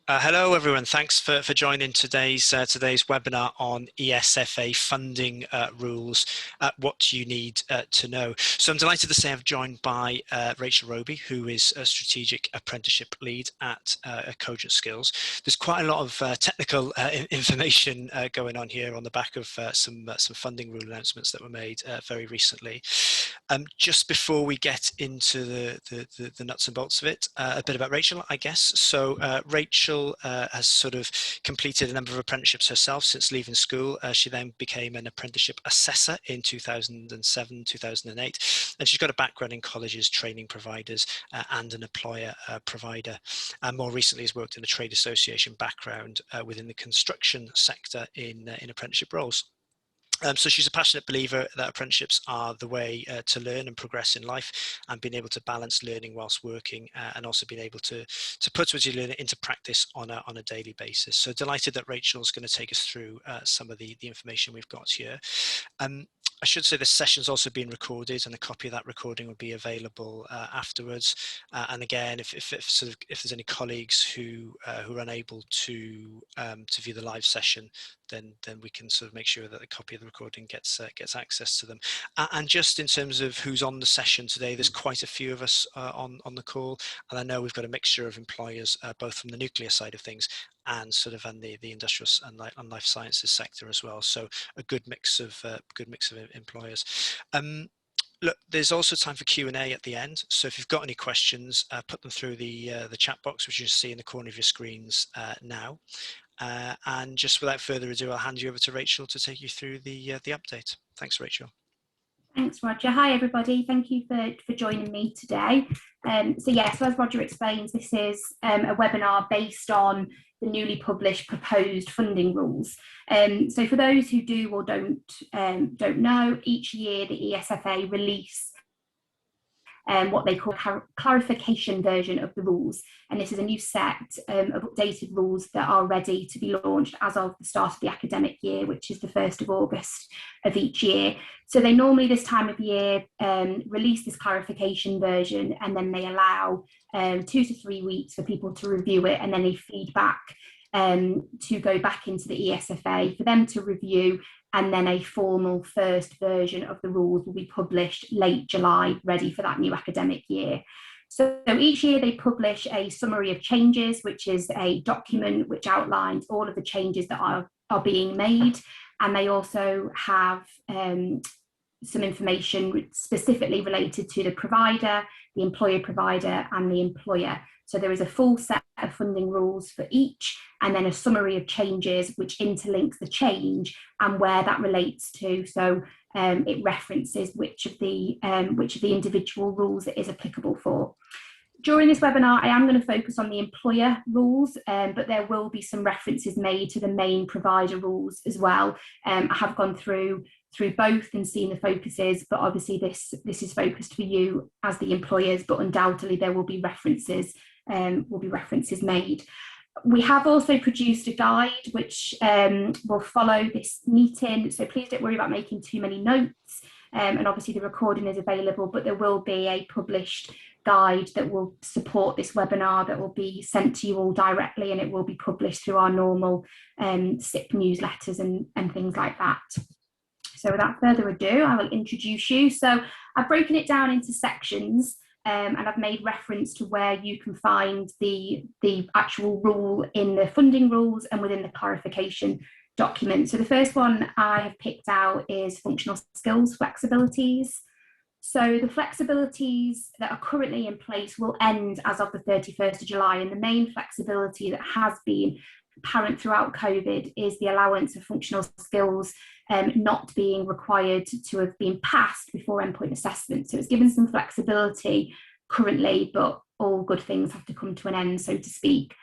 Hello, everyone. Thanks for joining today's webinar on ESFA funding rules, what you need to know. So I'm delighted to say I'm joined by Rachel Roby, who is a Strategic Apprenticeship Lead at Cogent Skills. There's quite a lot of technical information going on here on the back of some funding rule announcements that were made very recently. Just before we get into the nuts and bolts of it, a bit about Rachel, I guess. So Rachel has sort of completed a number of apprenticeships herself since leaving school. She then became an apprenticeship assessor in 2007, 2008, and she's got a background in colleges, training providers, and an employer provider. And more recently has worked in a trade association background within the construction sector in apprenticeship roles. So she's a passionate believer that apprenticeships are the way to learn and progress in life, and being able to balance learning whilst working and also being able to put what you learn into practice on a daily basis. So delighted that Rachel's going to take us through some of the information we've got here. I should say this session is also being recorded, and a copy of that recording will be available afterwards. And again, if there's any colleagues who are unable to view the live session, then we can sort of make sure that a copy of the recording gets access to them. And just in terms of who's on the session today, there's quite a few of us on the call, and I know we've got a mixture of employers, both from the nuclear side of things and sort of the industrial and life sciences sector as well. So a good mix of employers. Look, there's also time for Q&A at the end. So if you've got any questions, put them through the chat box, which you see in the corner of your screens now. And just without further ado, I'll hand you over to Rachel to take you through the update. Thanks, Rachel. Thanks, Roger. Hi, everybody. Thank you for joining me today. So as Roger explains, this is a webinar based on the newly published proposed funding rules. So for those who do or don't know, each year the ESFA release what they call clarification version of the rules, and this is a new set of updated rules that are ready to be launched as of the start of the academic year, which is the 1st of August of each year. So they normally this time of year release this clarification version, and then they allow 2 to 3 weeks for people to review it, and then they feed back to go back into the ESFA for them to review, and then a formal first version of the rules will be published late July, ready for that new academic year. So each year they publish a summary of changes, which is a document which outlines all of the changes that are being made, and they also have some information specifically related to the provider, the employer provider, and the employer. So there is a full set of funding rules for each, and then a summary of changes which interlinks the change and where that relates to. So it references which of the individual rules it is applicable for. During this webinar, I am going to focus on the employer rules, but there will be some references made to the main provider rules as well. I have gone through both and seen the focuses, but obviously this is focused for you as the employers, but undoubtedly there will be references made. We have also produced a guide which will follow this meeting, so please don't worry about making too many notes, and obviously the recording is available, but there will be a published guide that will support this webinar that will be sent to you all directly, and it will be published through our normal SIP newsletters and things like that. So without further ado, I will introduce you. So I've broken it down into sections, and I've made reference to where you can find the actual rule in the funding rules and within the clarification document. So the first one I have picked out is functional skills flexibilities. So the flexibilities that are currently in place will end as of the 31st of July, and the main flexibility that has been apparent throughout COVID is the allowance of functional skills not being required to have been passed before endpoint assessment. So it's given some flexibility currently, but all good things have to come to an end, so to speak.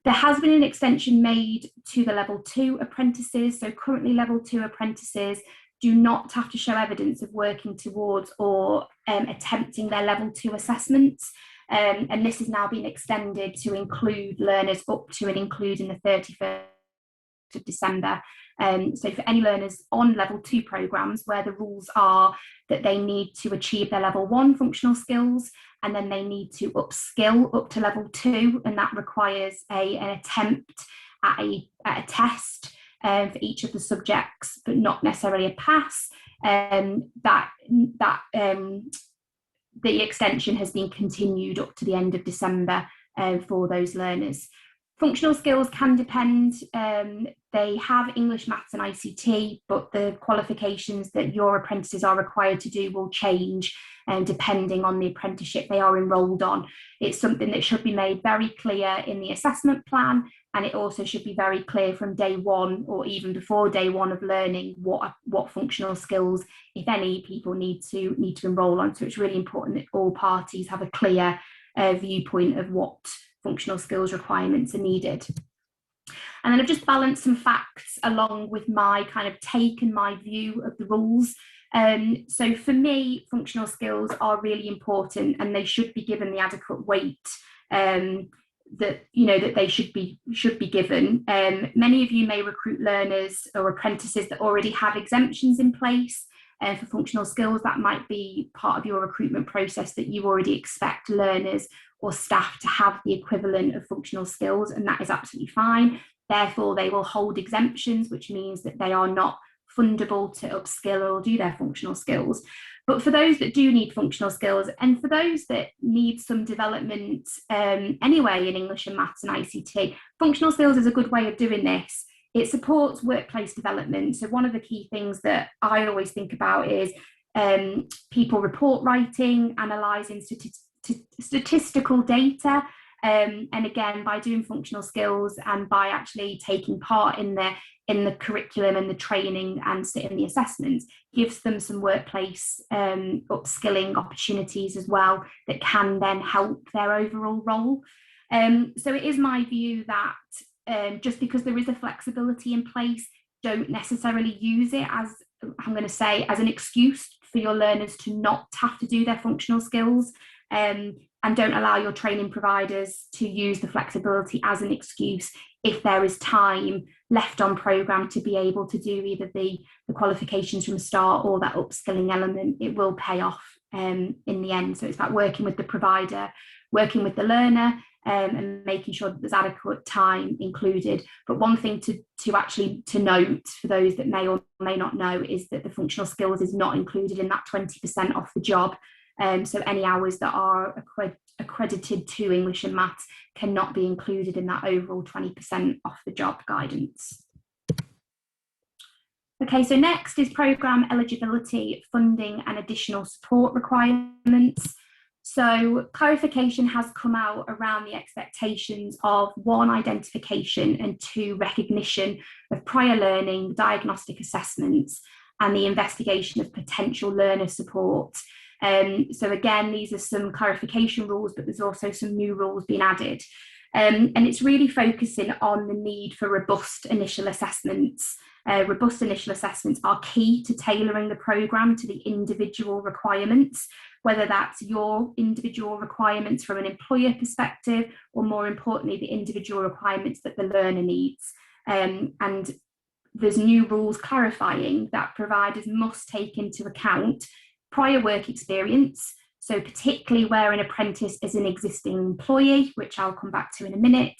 There has been an extension made to the level 2 apprentices. So currently level 2 apprentices do not have to show evidence of working towards or attempting their level 2 assessments. And this has now been extended to include learners up to and including the 31st of December. So for any learners on level 2 programs where the rules are that they need to achieve their level 1 functional skills and then they need to upskill up to level 2, and that requires an attempt at a test for each of the subjects, but not necessarily a pass. The extension has been continued up to the end of December for those learners. Functional skills can depend. They have English, Maths and ICT, but the qualifications that your apprentices are required to do will change depending on the apprenticeship they are enrolled on. It's something that should be made very clear in the assessment plan, and it also should be very clear from day one, or even before day one of learning, what functional skills, if any, people need to enroll on. So it's really important that all parties have a clear viewpoint of what functional skills requirements are needed. And then I've just balanced some facts along with my kind of take and my view of the rules. So for me, functional skills are really important, and they should be given the adequate weight that they should be given. Many of you may recruit learners or apprentices that already have exemptions in place for functional skills. That might be part of your recruitment process, that you already expect learners or staff to have the equivalent of functional skills, and that is absolutely fine. Therefore, they will hold exemptions, which means that they are not fundable to upskill or do their functional skills. But for those that do need functional skills, and for those that need some development anyway in English and Maths and ICT, functional skills is a good way of doing this. It supports workplace development. So one of the key things that I always think about is people report writing, analysing statistical data, and again, by doing functional skills and by actually taking part in the curriculum and the training and sitting the assessments, gives them some workplace upskilling opportunities as well that can then help their overall role. So it is my view that just because there is a flexibility in place, don't necessarily use it as, I'm going to say, as an excuse for your learners to not have to do their functional skills. And don't allow your training providers to use the flexibility as an excuse if there is time left on programme to be able to do either the qualifications from the start or that upskilling element. It will pay off in the end. So it's about working with the provider, working with the learner, and making sure that there's adequate time included. But one thing to note for those that may or may not know is that the functional skills is not included in that 20% off the job. So any hours that are accredited to English and Maths cannot be included in that overall 20% off the job guidance. Okay, so next is programme eligibility, funding and additional support requirements. So clarification has come out around the expectations of 1, identification, and 2, recognition of prior learning, diagnostic assessments, and the investigation of potential learner support. So again, these are some clarification rules, but there's also some new rules being added. And it's really focusing on the need for robust initial assessments. Robust initial assessments are key to tailoring the programme to the individual requirements, whether that's your individual requirements from an employer perspective, or more importantly, the individual requirements that the learner needs. And there's new rules clarifying that providers must take into account prior work experience, so particularly where an apprentice is an existing employee, which I'll come back to in a minute,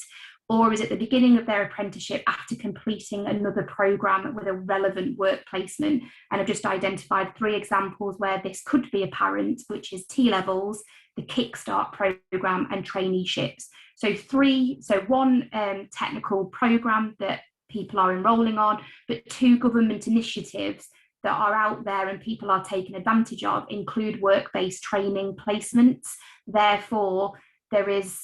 or is at the beginning of their apprenticeship after completing another programme with a relevant work placement. And I've just identified 3 examples where this could be apparent, which is T-levels, the Kickstart programme and traineeships. So 1 technical programme that people are enrolling on, but 2 government initiatives that are out there and people are taking advantage of include work-based training placements. Therefore, there is,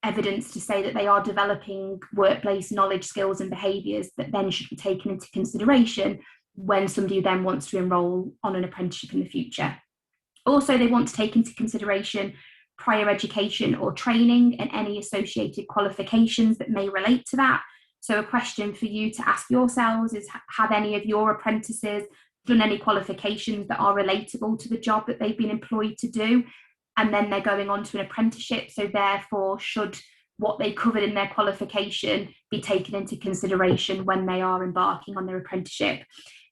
evidence to say that they are developing workplace knowledge, skills and behaviours that then should be taken into consideration when somebody then wants to enrol on an apprenticeship in the future. Also, they want to take into consideration prior education or training and any associated qualifications that may relate to that. So a question for you to ask yourselves is, have any of your apprentices done any qualifications that are relatable to the job that they've been employed to do? And then they're going on to an apprenticeship. So therefore, should what they covered in their qualification be taken into consideration when they are embarking on their apprenticeship?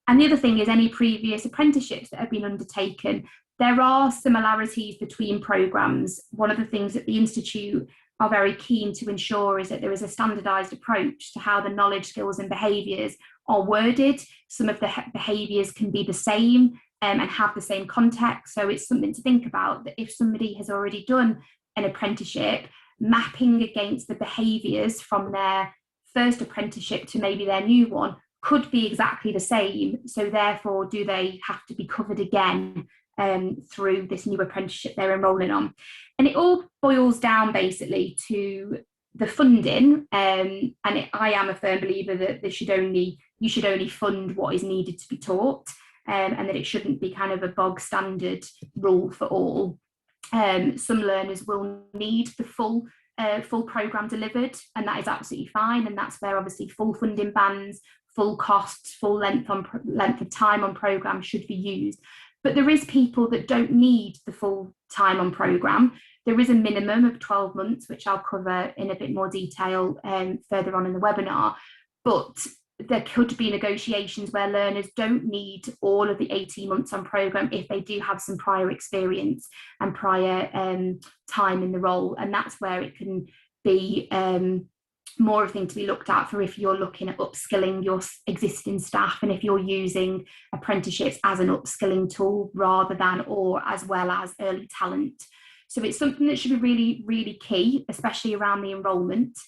And the other thing is any previous apprenticeships that have been undertaken There are similarities between programmes. One of the things that the Institute are very keen to ensure is that there is a standardised approach to how the knowledge, skills and behaviours are worded. Some of the behaviours can be the same and have the same context. So it's something to think about, that if somebody has already done an apprenticeship, mapping against the behaviours from their first apprenticeship to maybe their new one could be exactly the same. So therefore, do they have to be covered again through this new apprenticeship they're enrolling on? And it all boils down basically to the funding. I am a firm believer that you should only fund what is needed to be taught, and that it shouldn't be kind of a bog standard rule for all. Some learners will need the full programme delivered, and that is absolutely fine. And that's where obviously full funding bands, full costs, full length of time on programme should be used. But there is people that don't need the full time on programme. There is a minimum of 12 months, which I'll cover in a bit more detail further on in the webinar. But there could be negotiations where learners don't need all of the 18 months on programme if they do have some prior experience and prior time in the role. And that's where it can be more of a thing to be looked at for if you're looking at upskilling your existing staff, and if you're using apprenticeships as an upskilling tool rather than or as well as early talent. So it's something that should be really, really key, especially around the enrolment.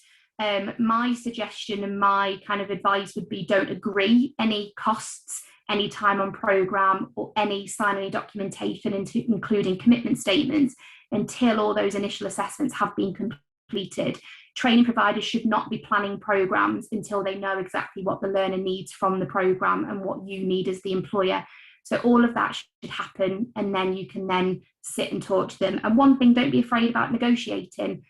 My suggestion and my kind of advice would be, don't agree any costs, any time on programme, or sign any documentation, including commitment statements, until all those initial assessments have been completed. Training providers should not be planning programmes until they know exactly what the learner needs from the programme and what you need as the employer. So all of that should happen, and then you can then sit and talk to them. And one thing, don't be afraid about negotiating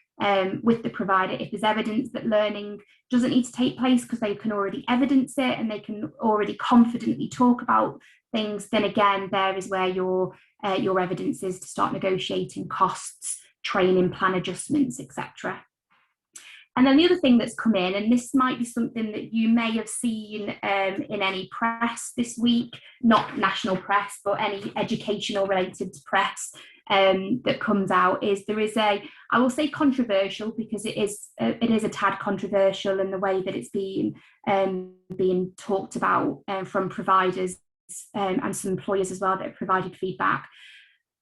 with the provider. If there's evidence that learning doesn't need to take place because they can already evidence it and they can already confidently talk about things, then again, there is where your evidence is to start negotiating costs, training plan adjustments, etc. And then the other thing that's come in, and this might be something that you may have seen in any press this week, not national press, but any educational related press that comes out, is there is I will say controversial, because it is a tad controversial in the way that it's being talked about from providers and some employers as well that have provided feedback.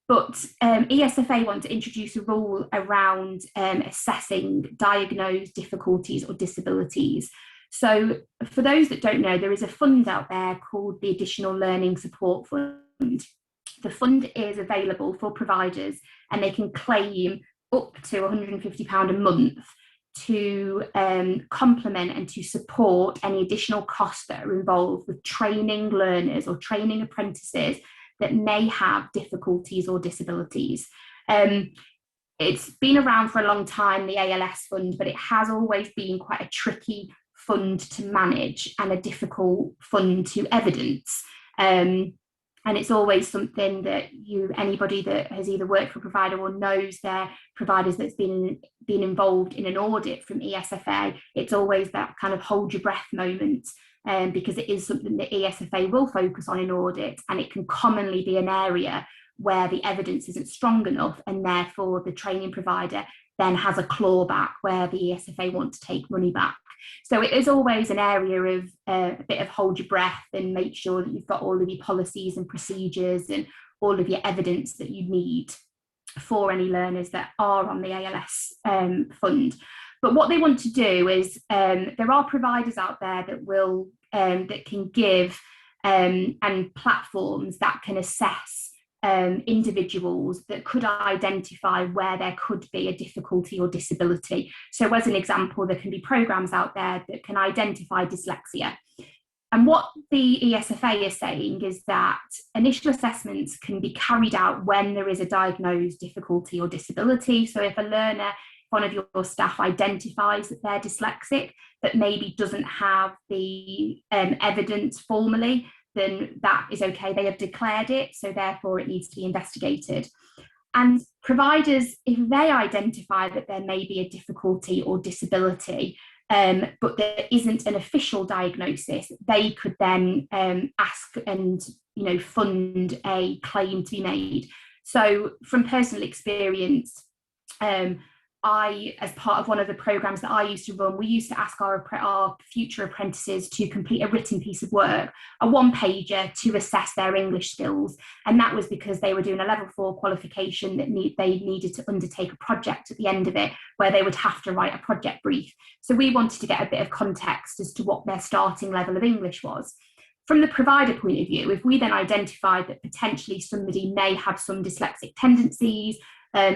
But ESFA want to introduce a rule around assessing diagnosed difficulties or disabilities. So for those that don't know, there is a fund out there called the Additional Learning Support Fund. The fund is available for providers, and they can claim up to £150 a month to complement and to support any additional costs that are involved with training learners or training apprentices that may have difficulties or disabilities. It's been around for a long time, the ALS fund, but it has always been quite a tricky fund to manage and a difficult fund to evidence. And it's always something that anybody that has either worked for a provider or knows their providers that's been involved in an audit from ESFA, it's always that kind of hold your breath moment. Because it is something that ESFA will focus on in audits, and it can commonly be an area where the evidence isn't strong enough, and therefore the training provider then has a clawback where the ESFA want to take money back. So it is always an area of a bit of hold your breath and make sure that you've got all of your policies and procedures and all of your evidence that you need for any learners that are on the ALS fund. But what they want to do is, there are providers out there that can give and platforms that can assess individuals that could identify where there could be a difficulty or disability. So as an example, there can be programs out there that can identify dyslexia. And what the ESFA is saying is that initial assessments can be carried out when there is a diagnosed difficulty or disability. So if a learner, one of your staff identifies that they're dyslexic, but maybe doesn't have the evidence formally, then that is okay. They have declared it, so therefore it needs to be investigated. And providers, if they identify that there may be a difficulty or disability, but there isn't an official diagnosis, they could then ask and fund a claim to be made. So from personal experience, as part of one of the programs that I used to run, we used to ask our future apprentices to complete a written piece of work, a one-pager, to assess their English skills. And that was because they were doing a level 4 qualification that they needed to undertake a project at the end of it, where they would have to write a project brief. So we wanted to get a bit of context as to what their starting level of English was. From the provider point of view, if we then identified that potentially somebody may have some dyslexic tendencies,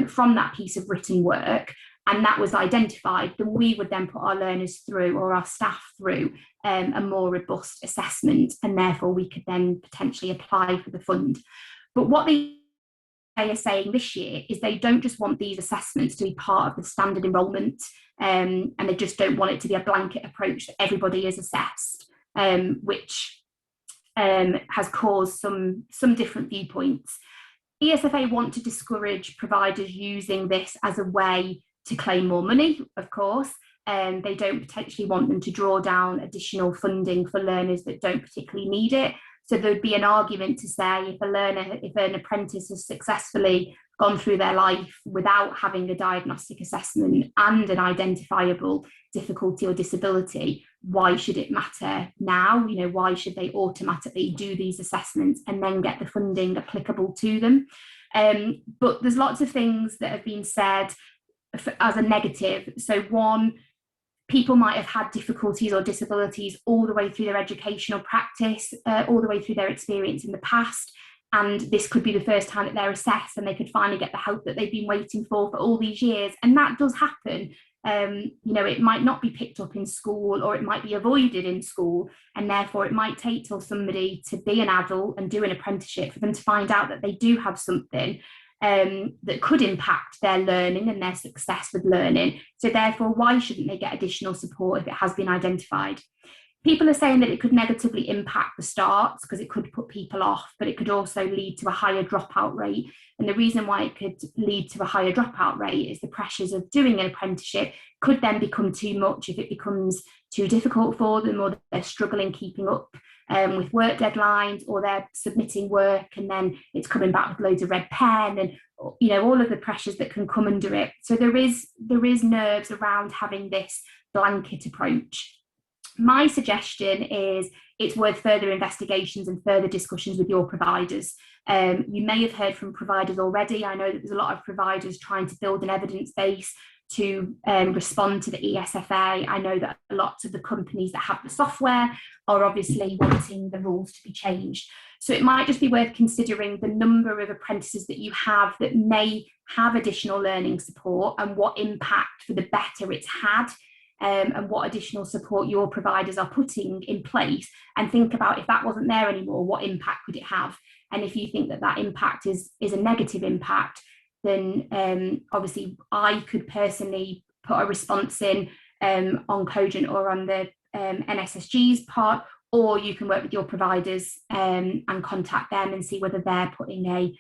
from that piece of written work, and that was identified, then we would then put our learners through, or our staff through, a more robust assessment, and therefore we could then potentially apply for the fund. But what they are saying this year is they don't just want these assessments to be part of the standard enrolment, and they just don't want it to be a blanket approach that everybody is assessed, which has caused some different viewpoints. ESFA want to discourage providers using this as a way to claim more money, of course, and they don't potentially want them to draw down additional funding for learners that don't particularly need it. So there'd be an argument to say if an apprentice has successfully gone through their life without having a diagnostic assessment and an identifiable difficulty or disability, why should it matter now? You know, why should they automatically do these assessments and then get the funding applicable to them? But there's lots of things that have been said as a negative. So one, people might have had difficulties or disabilities all the way through their educational practice, all the way through their experience in the past. And this could be the first time that they're assessed and they could finally get the help that they've been waiting for all these years. And that does happen. You know, it might not be picked up in school, or it might be avoided in school. And therefore it might take till somebody to be an adult and do an apprenticeship for them to find out that they do have something that could impact their learning and their success with learning. So therefore, why shouldn't they get additional support if it has been identified? People are saying that it could negatively impact the starts because it could put people off, but it could also lead to a higher dropout rate. And the reason why it could lead to a higher dropout rate is the pressures of doing an apprenticeship could then become too much if it becomes too difficult for them, or they're struggling keeping up with work deadlines, or they're submitting work and then it's coming back with loads of red pen, and you know, all of the pressures that can come under it. So there is nerves around having this blanket approach. My suggestion is it's worth further investigations and further discussions with your providers. You may have heard from providers already. I know that there's a lot of providers trying to build an evidence base to respond to the ESFA. I know that lots of the companies that have the software are obviously wanting the rules to be changed. So it might just be worth considering the number of apprentices that you have that may have additional learning support, and what impact for the better it's had. And what additional support your providers are putting in place, and think about, if that wasn't there anymore, what impact would it have? And if you think that that impact is a negative impact, then obviously I could personally put a response in on Cogent or on the NSSG's part, or you can work with your providers and contact them and see whether they're putting a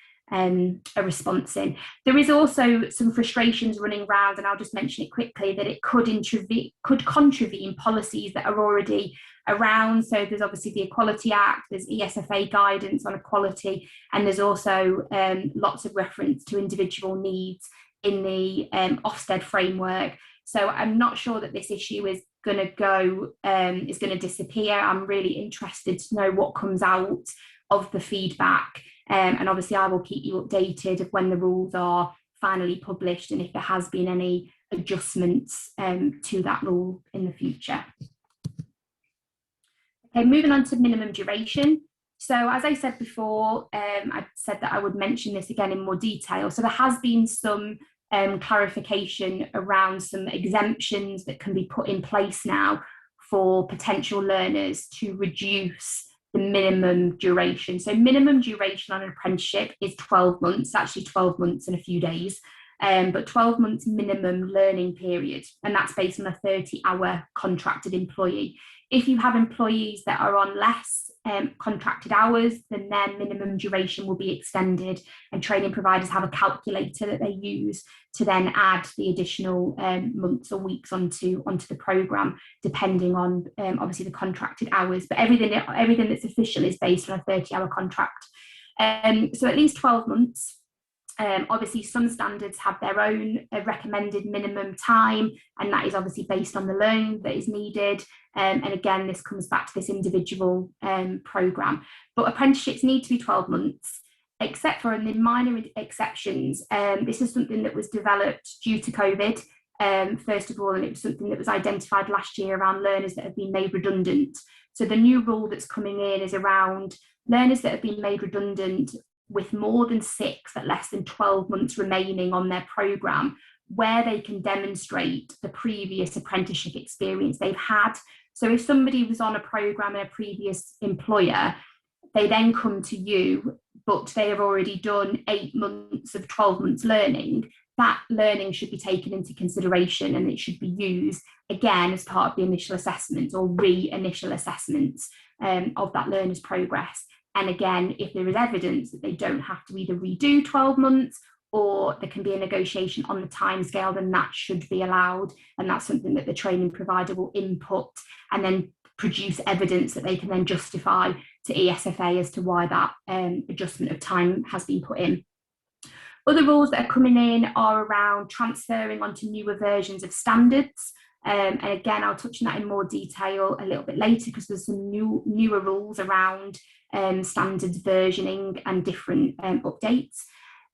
response in. There is also some frustrations running around, and I'll just mention it quickly, that it could contravene policies that are already around. So there's obviously the Equality Act, there's ESFA guidance on equality, and there's also lots of reference to individual needs in the Ofsted framework. So I'm not sure that this issue is going to disappear. I'm really interested to know what comes out of the feedback. And obviously I will keep you updated of when the rules are finally published and if there has been any adjustments to that rule in the future. Okay, moving on to minimum duration. So as I said before, I said that I would mention this again in more detail. So there has been some clarification around some exemptions that can be put in place now for potential learners to reduce the minimum duration. So minimum duration on an apprenticeship is 12 months, actually 12 months and a few days, but 12 months minimum learning period, and that's based on a 30-hour contracted employee. If you have employees that are on less contracted hours, then their minimum duration will be extended, and training providers have a calculator that they use to then add the additional months or weeks onto the programme, depending on obviously the contracted hours. But everything that's official is based on a 30-hour contract. So at least 12 months. Obviously, some standards have their own recommended minimum time, and that is obviously based on the learning that is needed. And again, this comes back to this individual programme. But apprenticeships need to be 12 months, except for in the minor exceptions. This is something that was developed due to COVID, first of all, and it was something that was identified last year around learners that have been made redundant. So the new rule that's coming in is around learners that have been made redundant with more than 6 but less than 12 months remaining on their programme, where they can demonstrate the previous apprenticeship experience they've had. So if somebody was on a programme in a previous employer, they then come to you, but they have already done 8 months of 12 months learning, that learning should be taken into consideration, and it should be used again as part of the initial assessments or re-initial assessments of that learner's progress. And again, if there is evidence that they don't have to either redo 12 months or there can be a negotiation on the timescale, then that should be allowed. And that's something that the training provider will input and then produce evidence that they can then justify to ESFA as to why that adjustment of time has been put in. Other rules that are coming in are around transferring onto newer versions of standards. And again, I'll touch on that in more detail a little bit later, because there's some newer rules around standards versioning and different updates.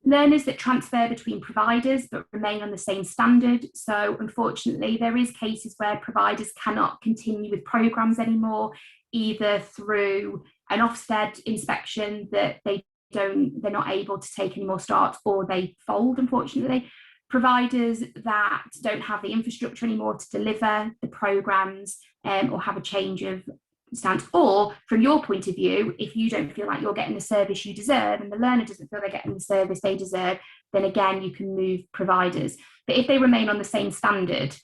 Learners that transfer between providers but remain on the same standard. So unfortunately, there is cases where providers cannot continue with programmes anymore, either through an Ofsted inspection that they're not able to take any more starts, or they fold, unfortunately. Providers that don't have the infrastructure anymore to deliver the programmes or have a change of stance, or from your point of view, if you don't feel like you're getting the service you deserve and the learner doesn't feel they're getting the service they deserve, then again, you can move providers. But if they remain on the same standard,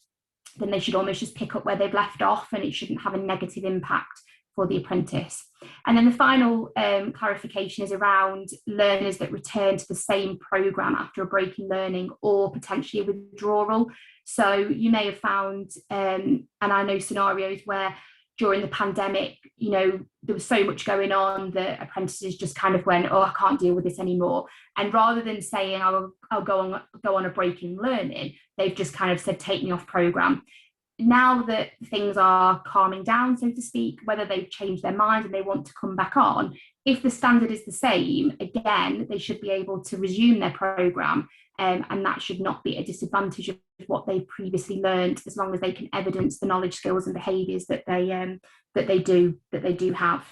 then they should almost just pick up where they've left off, and it shouldn't have a negative impact for the apprentice. And then the final clarification is around learners that return to the same programme after a break in learning or potentially a withdrawal. So you may have found, and I know scenarios where during the pandemic, you know, there was so much going on that apprentices just kind of went, oh, I can't deal with this anymore. And rather than saying, I'll go on a break in learning, they've just kind of said, take me off programme. Now that things are calming down, so to speak, whether they've changed their mind and they want to come back on, if the standard is the same, again, they should be able to resume their programme, and that should not be a disadvantage of what they've previously learned, as long as they can evidence the knowledge, skills and behaviours that they do have.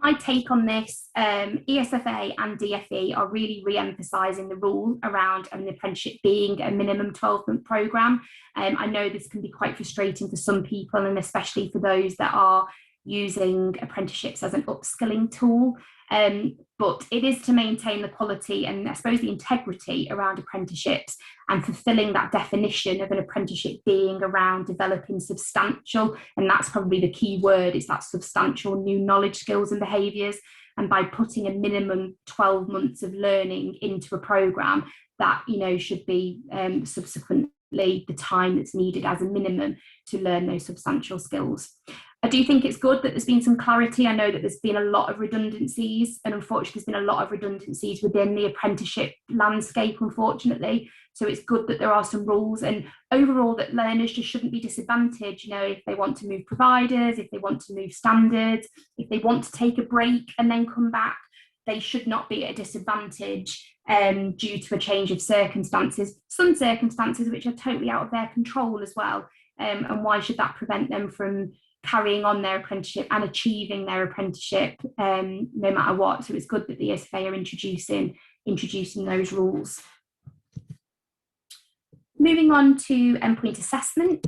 My take on this, ESFA and DFE are really re-emphasising the rule around an apprenticeship being a minimum 12-month programme. I know this can be quite frustrating for some people, and especially for those that are using apprenticeships as an upskilling tool. But it is to maintain the quality and, I suppose, the integrity around apprenticeships, and fulfilling that definition of an apprenticeship being around developing substantial, and that's probably the key word, is that substantial new knowledge, skills and behaviours. And by putting a minimum 12 months of learning into a programme, that, you know, should be subsequently the time that's needed as a minimum to learn those substantial skills. I do think it's good that there's been some clarity. I know that there's been a lot of redundancies, and unfortunately there's been a lot of redundancies within the apprenticeship landscape, unfortunately. So it's good that there are some rules, and overall that learners just shouldn't be disadvantaged. You know, if they want to move providers, if they want to move standards, if they want to take a break and then come back, they should not be at a disadvantage due to a change of circumstances, some circumstances which are totally out of their control as well. And why should that prevent them from carrying on their apprenticeship and achieving their apprenticeship no matter what? So it's good that the ESFA are introducing those rules. Moving on to endpoint assessment.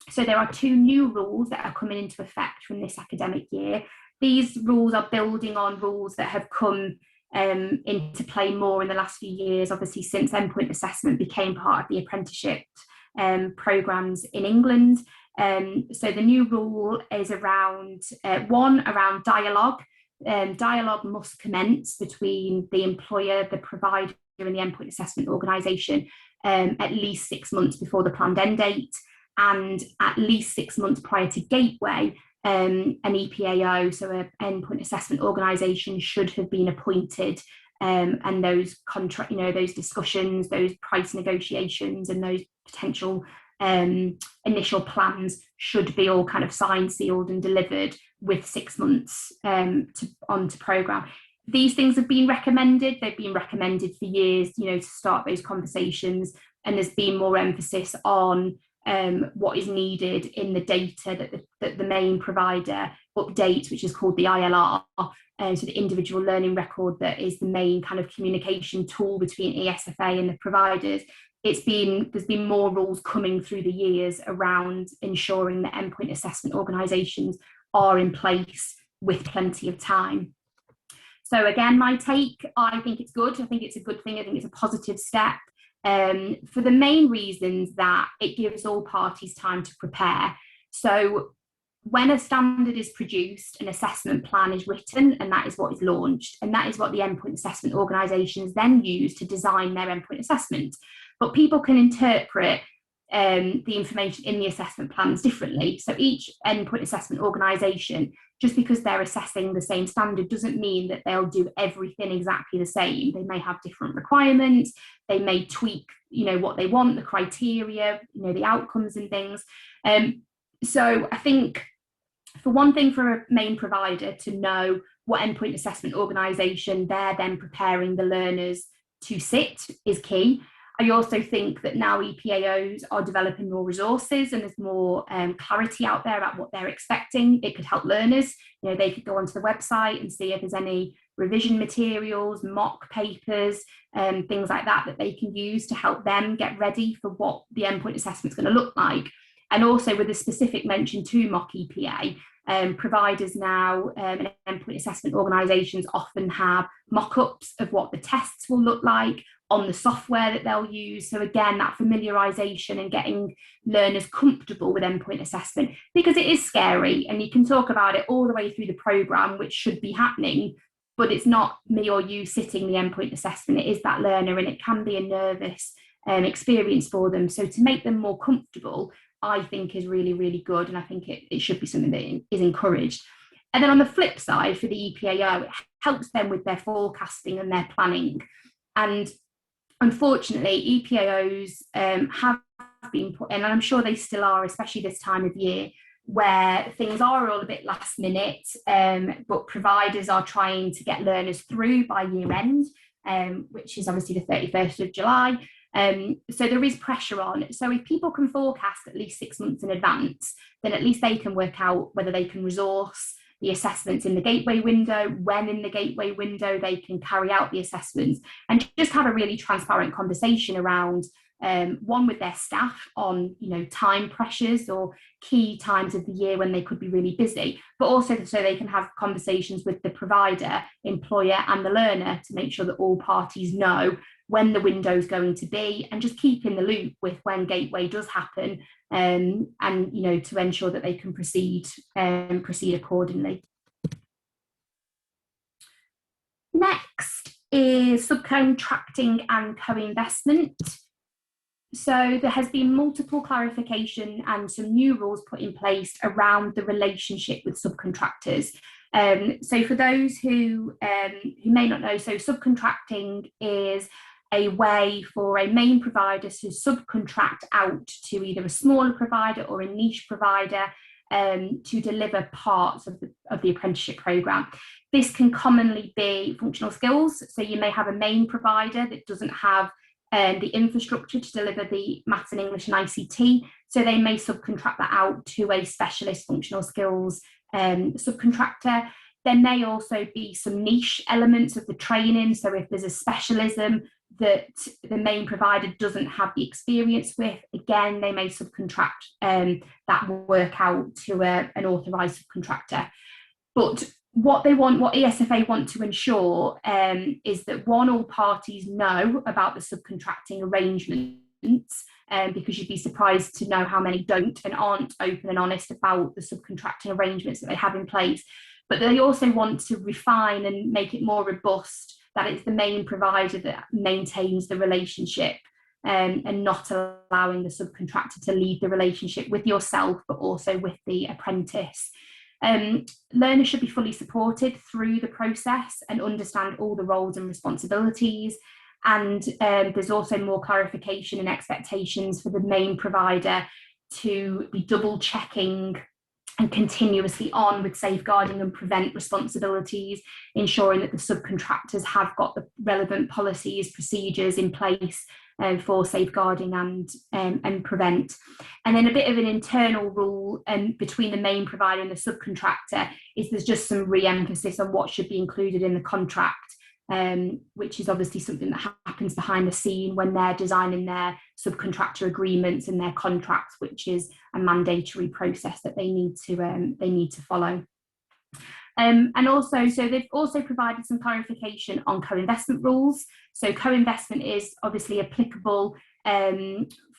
So there are 2 new rules that are coming into effect from this academic year. These rules are building on rules that have come into play more in the last few years, obviously since endpoint assessment became part of the apprenticeship programmes in England. So the new rule is around around dialogue. Dialogue must commence between the employer, the provider and the endpoint assessment organisation at least 6 months before the planned end date, and at least 6 months prior to gateway. An EPAO, so an endpoint assessment organisation, should have been appointed and those contract, those discussions, those price negotiations, and those potential initial plans should be all kind of signed, sealed, and delivered with 6 months onto programme. These things have been recommended. They've been recommended for years, to start those conversations, and there's been more emphasis on what is needed in the data that the main provider updates, which is called the ILR, so the individual learning record, that is the main kind of communication tool between ESFA and the providers. There's been more rules coming through the years around ensuring that endpoint assessment organisations are in place with plenty of time. So again, my take, I think it's good. I think it's a good thing. I think it's a positive step, for the main reasons that it gives all parties time to prepare. So when a standard is produced, an assessment plan is written, and that is what is launched. And that is what the endpoint assessment organisations then use to design their endpoint assessment. But people can interpret the information in the assessment plans differently. So each endpoint assessment organisation, just because they're assessing the same standard, doesn't mean that they'll do everything exactly the same. They may have different requirements. They may tweak, what they want, the criteria, the outcomes and things. So I think, for one thing, for a main provider to know what endpoint assessment organisation they're then preparing the learners to sit is key. I also think that now EPAOs are developing more resources, and there's more clarity out there about what they're expecting. It could help learners. They could go onto the website and see if there's any revision materials, mock papers, things like that they can use to help them get ready for what the endpoint assessment is going to look like. And also, with a specific mention to mock EPA, providers now and endpoint assessment organisations often have mock-ups of what the tests will look like on the software that they'll use. So again, that familiarisation and getting learners comfortable with endpoint assessment, because it is scary, and you can talk about it all the way through the programme, which should be happening, but it's not me or you sitting the endpoint assessment, it is that learner, and it can be a nervous experience for them. So to make them more comfortable, I think is really, really good, and I think it should be something that is encouraged. And then on the flip side, for the EPAO, it helps them with their forecasting and their planning. And unfortunately, EPAOs have been put in, and I'm sure they still are, especially this time of year, where things are all a bit last minute, but providers are trying to get learners through by year end, which is obviously the 31st of July. So there is pressure on. So if people can forecast at least 6 months in advance, then at least they can work out whether they can resource the assessments in the gateway window, when in the gateway window they can carry out the assessments, and just have a really transparent conversation around one with their staff on time pressures or key times of the year when they could be really busy, but also so they can have conversations with the provider, employer and the learner to make sure that all parties know when the window is going to be, and just keep in the loop with when gateway does happen, and to ensure that they can proceed accordingly. Next is subcontracting and co-investment. So there has been multiple clarification and some new rules put in place around the relationship with subcontractors. So for those who may not know, so subcontracting is a way for a main provider to subcontract out to either a smaller provider or a niche provider to deliver parts of the apprenticeship programme. This can commonly be functional skills. So you may have a main provider that doesn't have the infrastructure to deliver the maths and English and ICT. So they may subcontract that out to a specialist functional skills subcontractor. There may also be some niche elements of the training. So if there's a specialism that the main provider doesn't have the experience with, again, they may subcontract that work out to an authorised subcontractor. But what ESFA want to ensure is that all parties know about the subcontracting arrangements, because you'd be surprised to know how many don't and aren't open and honest about the subcontracting arrangements that they have in place. But they also want to refine and make it more robust, that it's the main provider that maintains the relationship, and not allowing the subcontractor to lead the relationship with yourself, but also with the apprentice. Learners should be fully supported through the process and understand all the roles and responsibilities. And there's also more clarification and expectations for the main provider to be double checking and continuously on with safeguarding and prevent responsibilities, ensuring that the subcontractors have got the relevant policies, procedures in place for safeguarding and prevent. And then a bit of an internal rule between the main provider and the subcontractor is there's just some re-emphasis on what should be included in the contract, which is obviously something that happens behind the scene when they're designing their subcontractor agreements and their contracts, which is a mandatory process that they need to follow. And also, so they've also provided some clarification on co-investment rules. So co-investment is obviously applicable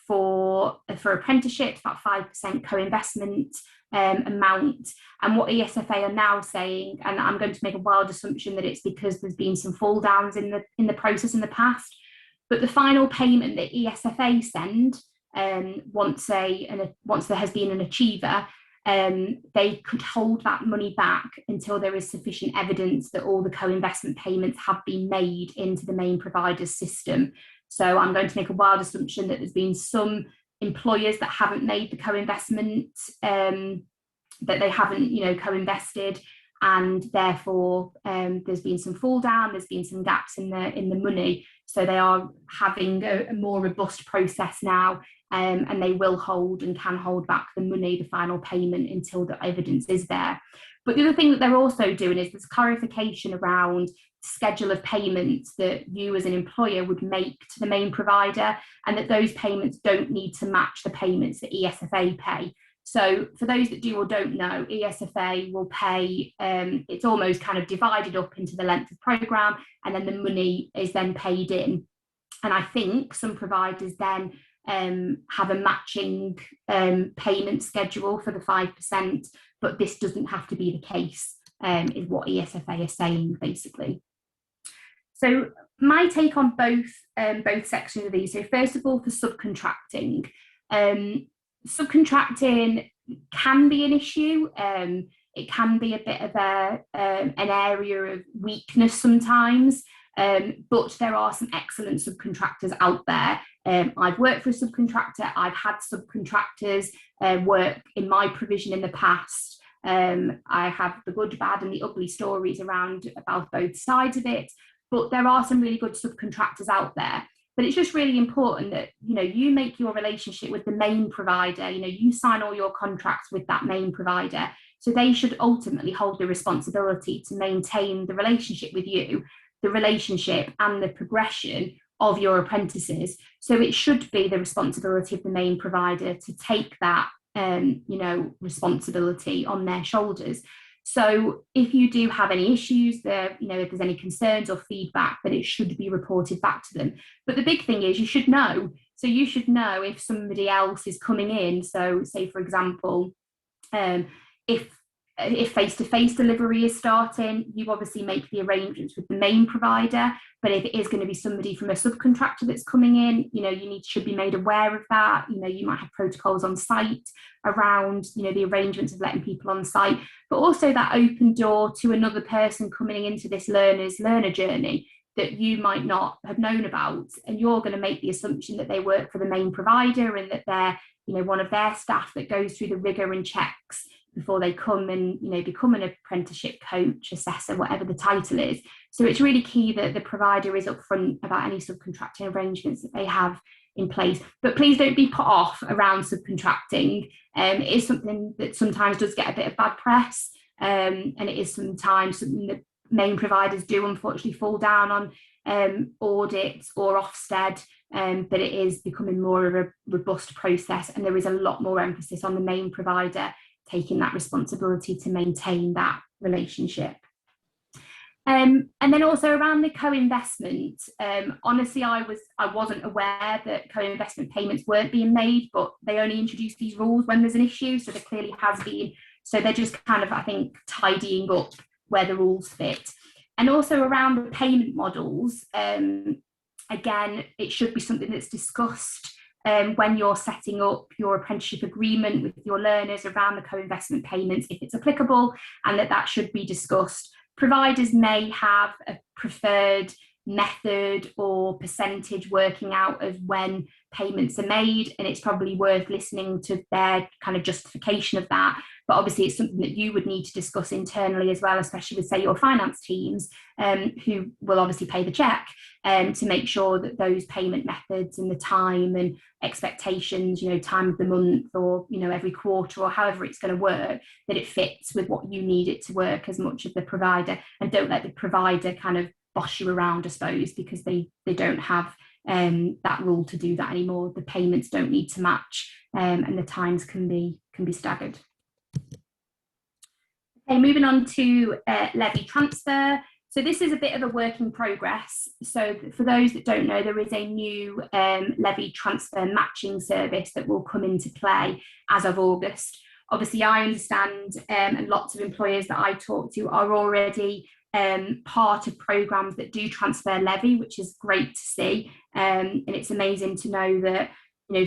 for apprenticeships, about 5% co-investment amount. And what ESFA are now saying, and I'm going to make a wild assumption that it's because there's been some fall downs in the process in the past, but the final payment that ESFA send once there has been an achiever, they could hold that money back until there is sufficient evidence that all the co-investment payments have been made into the main provider's system. So I'm going to make a wild assumption that there's been some employers that haven't made the co-investment, that they haven't, co-invested, and therefore there's been some fall down, there's been some gaps in the money. So they are having a more robust process now, and they will hold and can hold back the money, the final payment, until the evidence is there. But the other thing that they're also doing is there's clarification around schedule of payments that you as an employer would make to the main provider, and that those payments don't need to match the payments that ESFA pay. So for those that do or don't know, ESFA will pay, it's almost kind of divided up into the length of programme, and then the money is then paid in. And I think some providers then have a matching payment schedule for the 5%, but this doesn't have to be the case, is what ESFA are saying, basically. So my take on both sections of these. So first of all, for subcontracting. Subcontracting can be an issue. It can be a bit of an area of weakness sometimes, but there are some excellent subcontractors out there. I've worked for a subcontractor. I've had subcontractors work in my provision in the past. I have the good, bad, and the ugly stories about both sides of it, but there are some really good subcontractors out there. But it's just really important that, you make your relationship with the main provider, you sign all your contracts with that main provider. So they should ultimately hold the responsibility to maintain the relationship with you, the relationship and the progression of your apprentices. So it should be the responsibility of the main provider to take that, responsibility on their shoulders. So if you do have any issues there, if there's any concerns or feedback, that it should be reported back to them. But the big thing is you should know. So you should know if somebody else is coming in. So say, for example, if face-to-face delivery is starting, you obviously make the arrangements with the main provider. But if it is going to be somebody from a subcontractor that's coming in, you should be made aware of that. You might have protocols on site around, the arrangements of letting people on site, but also that open door to another person coming into this learner journey that you might not have known about. And you're going to make the assumption that they work for the main provider and that they're, one of their staff that goes through the rigor and checks before they come and become an apprenticeship coach, assessor, whatever the title is. So it's really key that the provider is upfront about any subcontracting arrangements that they have in place. But please don't be put off around subcontracting. It is something that sometimes does get a bit of bad press, and it is sometimes something that main providers do unfortunately fall down on audits or Ofsted, but it is becoming more of a robust process, and there is a lot more emphasis on the main provider taking that responsibility to maintain that relationship. And then also around the co-investment, honestly, I wasn't aware that co-investment payments weren't being made, but they only introduce these rules when there's an issue, so there clearly has been. So they're just kind of, I think, tidying up where the rules fit. And also around the payment models, again, it should be something that's discussed when you're setting up your apprenticeship agreement with your learners around the co-investment payments, if it's applicable, and that should be discussed. Providers may have a preferred method or percentage working out of when payments are made, and it's probably worth listening to their kind of justification of that. But obviously it's something that you would need to discuss internally as well, especially with, say, your finance teams, who will obviously pay the check, to make sure that those payment methods and the time and expectations, time of the month, or every quarter, or however it's going to work, that it fits with what you need it to work as much as the provider. And don't let the provider kind of boss you around, I suppose, because they don't have that rule to do that anymore. The payments don't need to match, and the times can be staggered. Okay, moving on to Levy Transfer. So this is a bit of a work in progress. So for those that don't know, there is a new Levy Transfer matching service that will come into play as of August. Obviously, I understand, and lots of employers that I talk to are already part of programs that do transfer levy, which is great to see. And it's amazing to know that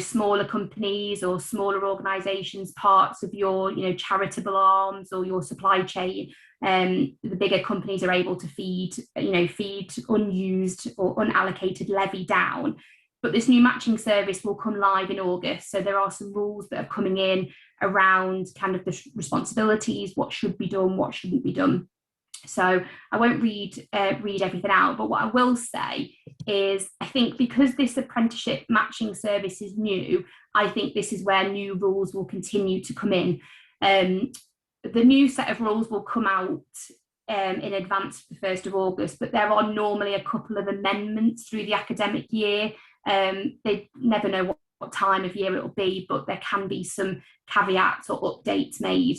smaller companies or smaller organizations, parts of your charitable arms or your supply chain, the bigger companies are able to feed unused or unallocated levy down. But this new matching service will come live in August, so there are some rules that are coming in around kind of the responsibilities, what should be done, what shouldn't be done. So I won't read everything out, but what I will say is, I think because this apprenticeship matching service is new, I think this is where new rules will continue to come in. The new set of rules will come out in advance of the 1st of August, but there are normally a couple of amendments through the academic year. They never know what time of year it will be, but there can be some caveats or updates made,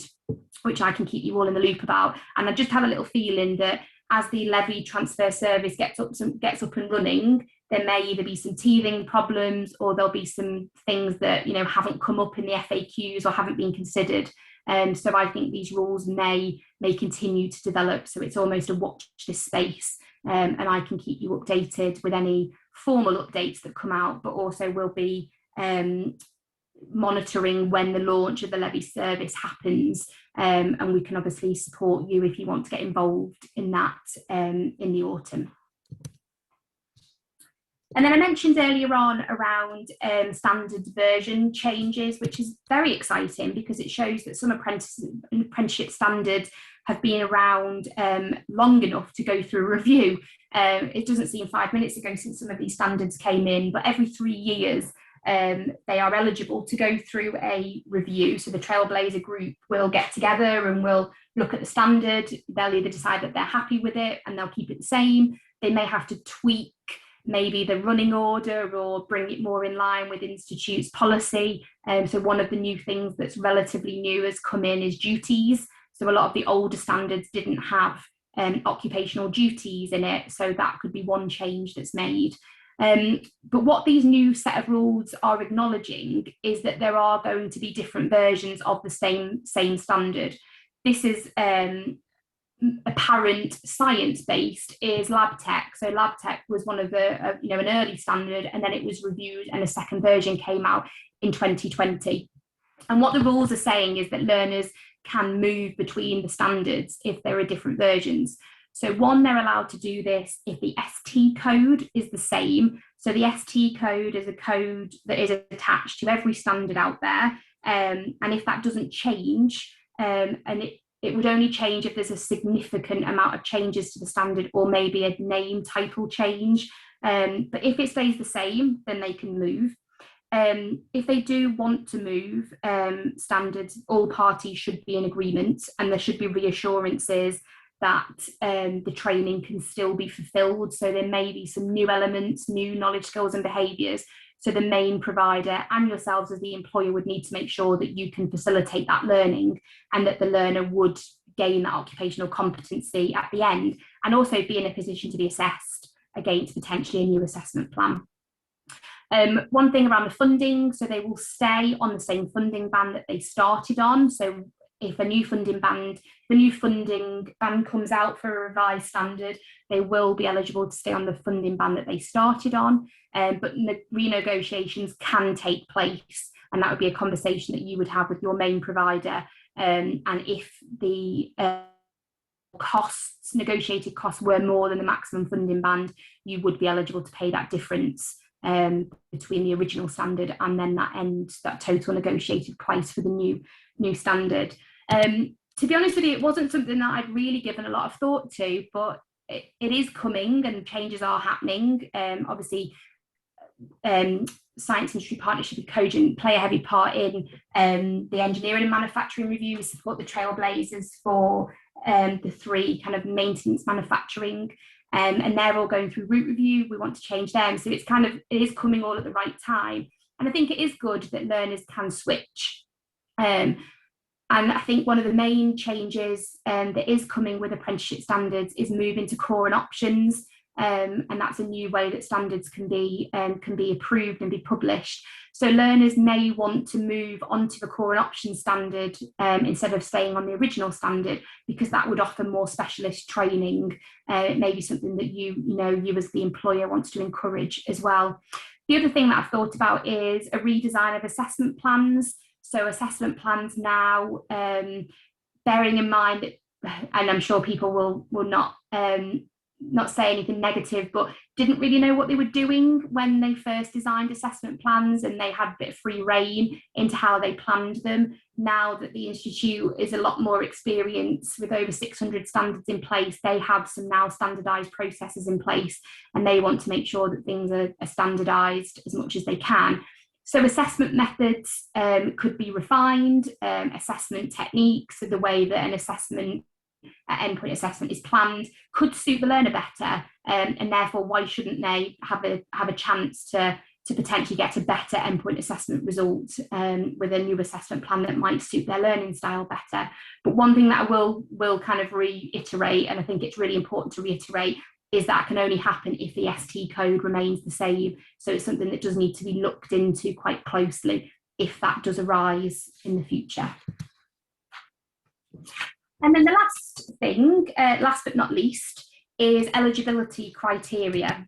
which I can keep you all in the loop about. And I just have a little feeling that as the Levy Transfer service gets up and running, there may either be some teething problems, or there'll be some things that haven't come up in the FAQs or haven't been considered. So I think these rules may continue to develop. So it's almost a watch this space, and I can keep you updated with any formal updates that come out, but also will be monitoring when the launch of the Levy service happens, and we can obviously support you if you want to get involved in that in the autumn. And then I mentioned earlier on around standard version changes, which is very exciting because it shows that some apprenticeship standards have been around long enough to go through a review. It doesn't seem 5 minutes ago since some of these standards came in, but every 3 years they are eligible to go through a review. So the Trailblazer group will get together and will look at the standard. They'll either decide that they're happy with it and they'll keep it the same. They may have to tweak maybe the running order or bring it more in line with institute's policy. So one of the new things that's relatively new has come in is duties. So a lot of the older standards didn't have occupational duties in it. So that could be one change that's made. But what these new set of rules are acknowledging is that there are going to be different versions of the same standard. This is apparent science-based is lab tech. So lab tech was one of the an early standard, and then it was reviewed and a second version came out in 2020. And what the rules are saying is that learners can move between the standards if there are different versions. So one, they're allowed to do this if the ST code is the same. So the ST code is a code that is attached to every standard out there. And if that doesn't change, and it would only change if there's a significant amount of changes to the standard or maybe a name title change. But if it stays the same, then they can move. If they do want to move standards, all parties should be in agreement, and there should be reassurances that the training can still be fulfilled. So there may be some new elements, new knowledge, skills and behaviours. So the main provider and yourselves as the employer would need to make sure that you can facilitate that learning and that the learner would gain that occupational competency at the end, and also be in a position to be assessed against potentially a new assessment plan. One thing around the funding, so they will stay on the same funding band that they started on. So if a new funding band, the new funding band comes out for a revised standard, they will be eligible to stay on the funding band that they started on, but renegotiations can take place, and that would be a conversation that you would have with your main provider. And if the negotiated costs were more than the maximum funding band, you would be eligible to pay that difference between the original standard and then that total negotiated price for the new standard. To be honest with you, it wasn't something that I'd really given a lot of thought to, but it is coming and changes are happening. Obviously, Science Industry Partnership with Cogent play a heavy part in the engineering and manufacturing review. We support the trailblazers for the 3 kind of maintenance manufacturing, and they're all going through route review. We want to change them, so it is coming all at the right time, and I think it is good that learners can switch. And I think one of the main changes that is coming with apprenticeship standards is moving to core and options. And that's a new way that standards can be approved and be published. So learners may want to move onto the core and options standard instead of staying on the original standard, because that would offer more specialist training. It may be something that you as the employer wants to encourage as well. The other thing that I've thought about is a redesign of assessment plans. So assessment plans now, bearing in mind that, and I'm sure people will not say anything negative, but didn't really know what they were doing when they first designed assessment plans, and they had a bit of free rein into how they planned them. Now that the Institute is a lot more experienced with over 600 standards in place, they have some now standardised processes in place, and they want to make sure that things are standardised as much as they can. So assessment methods could be refined, assessment techniques, so the way that an assessment, endpoint assessment is planned, could suit the learner better, and therefore why shouldn't they have a chance to potentially get a better endpoint assessment result with a new assessment plan that might suit their learning style better. But one thing that I will kind of reiterate, and I think it's really important to reiterate, is that can only happen if the ST code remains the same. So it's something that does need to be looked into quite closely if that does arise in the future. And then the last thing, last but not least, is eligibility criteria.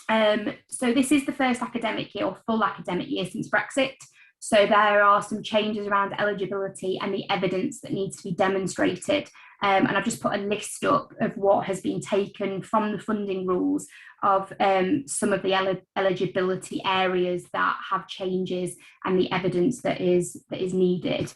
So this is the first academic year, or full academic year, since Brexit. So there are some changes around eligibility and the evidence that needs to be demonstrated. And I've just put a list up of what has been taken from the funding rules of some of the eligibility areas that have changes and the evidence that is needed.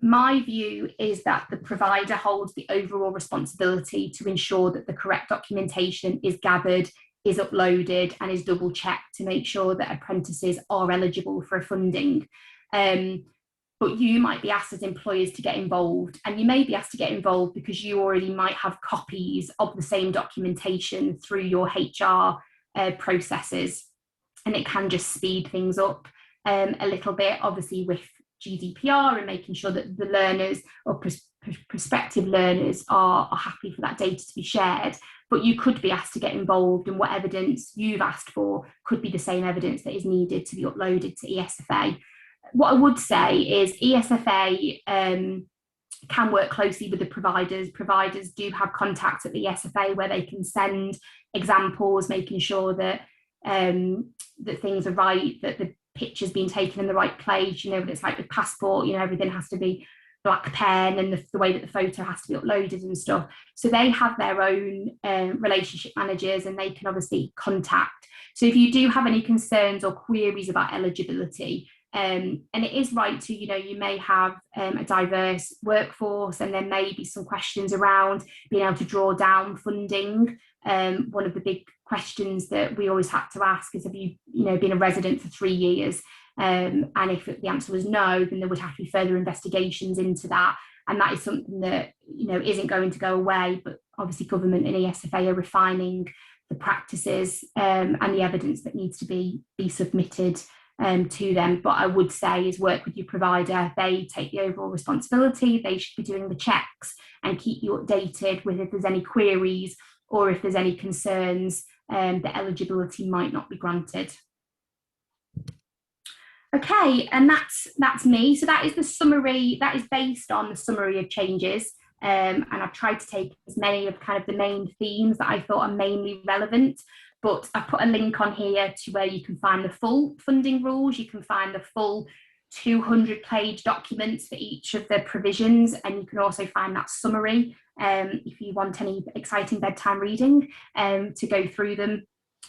My view is that the provider holds the overall responsibility to ensure that the correct documentation is gathered, is uploaded, and is double checked to make sure that apprentices are eligible for funding. But you might be asked as employers to get involved, and you may be asked to get involved because you already might have copies of the same documentation through your HR processes, and it can just speed things up a little bit, obviously with GDPR and making sure that the learners or prospective learners are happy for that data to be shared. But you could be asked to get involved, and what evidence you've asked for could be the same evidence that is needed to be uploaded to ESFA. What I would say is ESFA can work closely with the providers. Providers do have contacts at the ESFA where they can send examples, making sure that that things are right, that the picture's been taken in the right place. You know what it's like with passport, everything has to be black pen, and the way that the photo has to be uploaded and stuff. So they have their own relationship managers, and they can obviously contact. So if you do have any concerns or queries about eligibility, and it is right to, you may have a diverse workforce, and there may be some questions around being able to draw down funding. One of the big questions that we always had to ask is, have you, been a resident for 3 years? And if the answer was no, then there would have to be further investigations into that. And that is something that, isn't going to go away, but obviously government and ESFA are refining the practices and the evidence that needs to be submitted to them. But I would say is work with your provider. They take the overall responsibility. They should be doing the checks and keep you updated with if there's any queries or if there's any concerns that eligibility might not be granted. Okay, and that's me. So that is the summary. That is based on the summary of changes, and I've tried to take as many of kind of the main themes that I thought are mainly relevant. But I've put a link on here to where you can find the full funding rules. You can find the full 200-page documents for each of the provisions, and you can also find that summary if you want any exciting bedtime reading to go through them.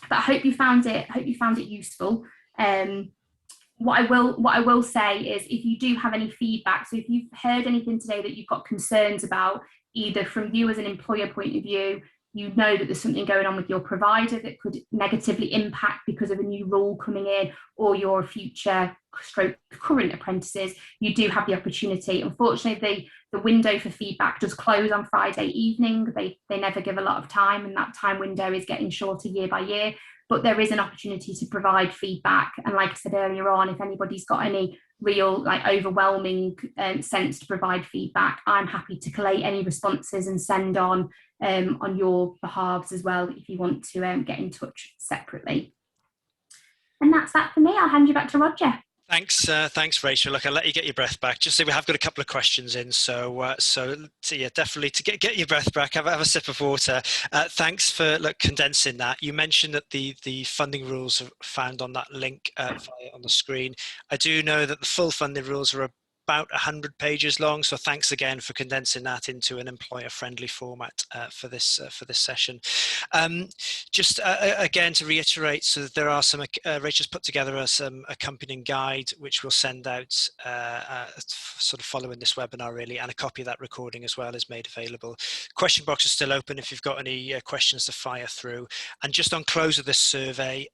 But I hope you found it. Hope you found it useful. What I will say is, if you do have any feedback, so if you've heard anything today that you've got concerns about, either from you as an employer point of view, you know that there's something going on with your provider that could negatively impact because of a new rule coming in, or your future stroke current apprentices, you do have the opportunity. Unfortunately, the window for feedback does close on Friday evening. They never give a lot of time, and that time window is getting shorter year by year. But there is an opportunity to provide feedback. And like I said earlier on, if anybody's got any real overwhelming sense to provide feedback, I'm happy to collate any responses and send on your behalves as well if you want to get in touch separately. And that's that for me. I'll hand you back to Roger. Thanks, Rachel. Look, I'll let you get your breath back. Just so we have got a couple of questions in, so yeah, definitely to get your breath back. Have a sip of water. Thanks for condensing that. You mentioned that the funding rules are found on that link on the screen. I do know that the full funding rules are about 100 pages long, so thanks again for condensing that into an employer-friendly format for this session. Just again to reiterate, so that there are some Rachel's put together some accompanying guide which we'll send out sort of following this webinar really, and a copy of that recording as well is made available. Question box is still open if you've got any questions to fire through. And just on close of this survey,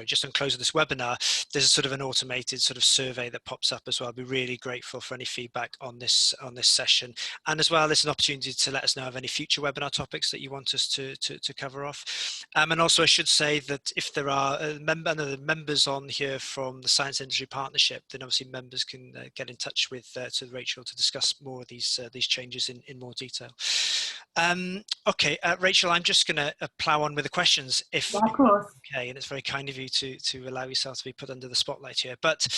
just on close of this webinar, there's a sort of an automated sort of survey that pops up as well. I'll be really grateful for any feedback on this session, and as well there's an opportunity to let us know of any future webinar topics that you want us to cover off. And also I should say that if there are members on here from the Science Industry Partnership, then obviously members can get in touch with to Rachel to discuss more of these changes in more detail. Okay, Rachel, I'm just going to plow on with the questions if of course. Okay, and it's very kind of you to allow yourself to be put under the spotlight here. But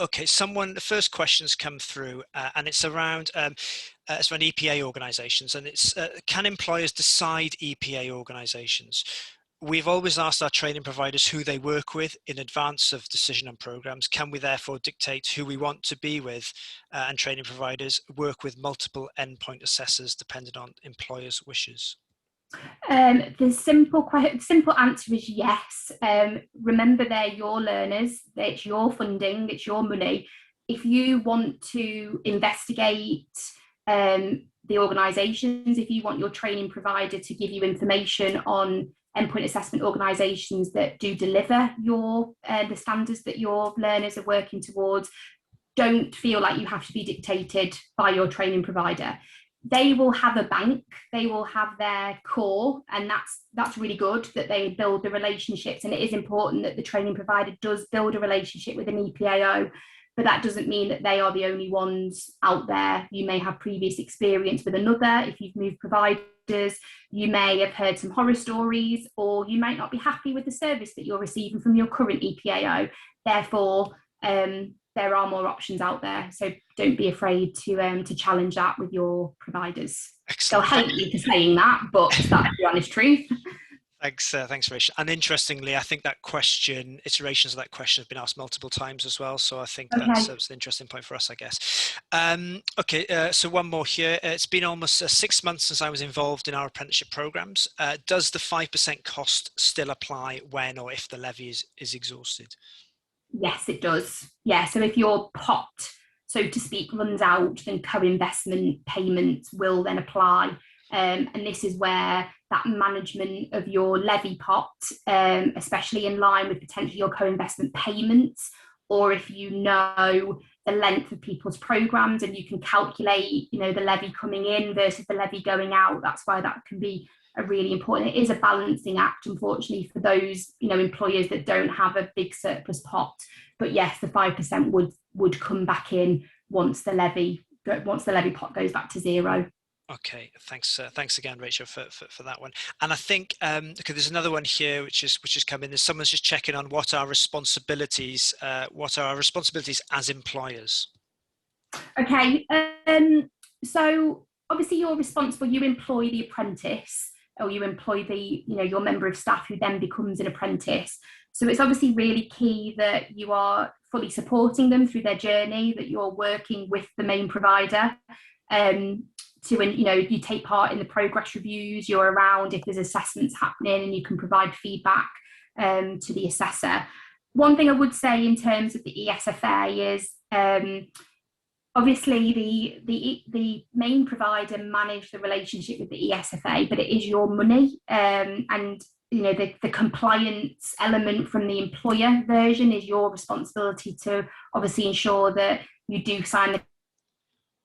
okay, the first question's come through, and it's around EPA organisations, and it's can employers decide EPA organisations? We've always asked our training providers who they work with in advance of decision on programs. Can we therefore dictate who we want to be with, and training providers work with multiple endpoint assessors depending on employers' wishes? The simple answer is yes. Remember, they're your learners, it's your funding, it's your money. If you want to investigate the organisations, if you want your training provider to give you information on endpoint assessment organisations that do deliver the standards that your learners are working towards, don't feel like you have to be dictated by your training provider. They will have a bank, they will have their core, and that's really good that they build the relationships, and it is important that the training provider does build a relationship with an EPAO, but that doesn't mean that they are the only ones out there. You may have previous experience with another. If you've moved providers, you may have heard some horror stories, or you might not be happy with the service that you're receiving from your current EPAO. Therefore, there are more options out there, so don't be afraid to challenge that with your providers. Excellent. They'll hate you for saying that, but that's the honest truth. Thanks, Rachel. And interestingly, I think that iterations of that question have been asked multiple times as well. So I think that's an interesting point for us, I guess. Okay, so one more here. It's been almost 6 months since I was involved in our apprenticeship programs. Does the 5% cost still apply when or if the levy is exhausted? Yes, it does. Yeah, so if your pot, so to speak, runs out, then co-investment payments will then apply. And this is where that management of your levy pot, especially in line with potentially your co-investment payments, or if you know the length of people's programs and you can calculate, the levy coming in versus the levy going out, that's why that can be really important. It is a balancing act, unfortunately, for those employers that don't have a big surplus pot. But yes, the 5% would come back in once the levy pot goes back to zero. Okay, thanks again, Rachel, for that one. And I think okay, there's another one here which is come in. There's someone's just checking on what are our responsibilities as employers. Okay, so obviously you're responsible. You employ the apprentice, or you employ the your member of staff who then becomes an apprentice. So it's obviously really key that you are fully supporting them through their journey, that you're working with the main provider. You take part in the progress reviews, you're around if there's assessments happening, and you can provide feedback to the assessor. One thing I would say in terms of the ESFA is obviously the main provider manage the relationship with the ESFA, but it is your money, and the compliance element from the employer version is your responsibility to obviously ensure that you do sign the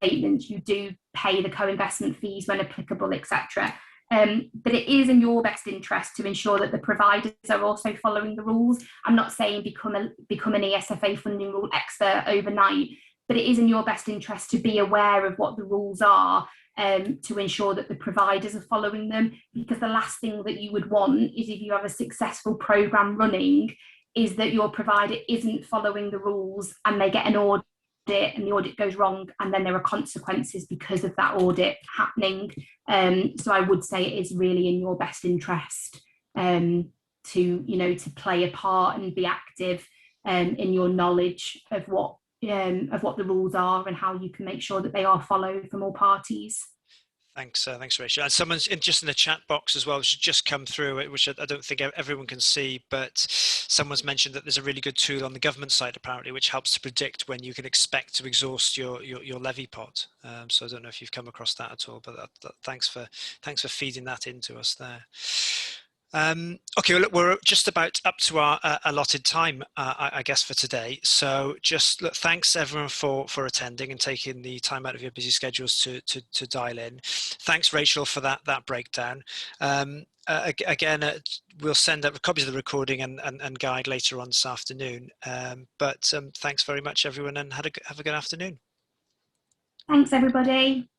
statements, you do pay the co-investment fees when applicable, etc. But it is in your best interest to ensure that the providers are also following the rules. I'm not saying become an ESFA funding rule expert overnight, but it is in your best interest to be aware of what the rules are, to ensure that the providers are following them. Because the last thing that you would want is, if you have a successful program running, is that your provider isn't following the rules and they get an audit and the audit goes wrong, and then there are consequences because of that audit happening. So I would say it is really in your best interest to play a part and be active in your knowledge of what the rules are and how you can make sure that they are followed from all parties. Thanks, Rachel. And someone's just in the chat box as well, which has just come through, which I don't think everyone can see, but someone's mentioned that there's a really good tool on the government side, apparently, which helps to predict when you can expect to exhaust your levy pot. So I don't know if you've come across that at all, but thanks for feeding that into us there. Okay, well, look, we're just about up to our allotted time, I guess, for today. So just look, thanks everyone for attending and taking the time out of your busy schedules to dial in. Thanks, Rachel, for that breakdown. Again, we'll send out copies of the recording and guide later on this afternoon. But thanks very much, everyone, and have a good afternoon. Thanks, everybody.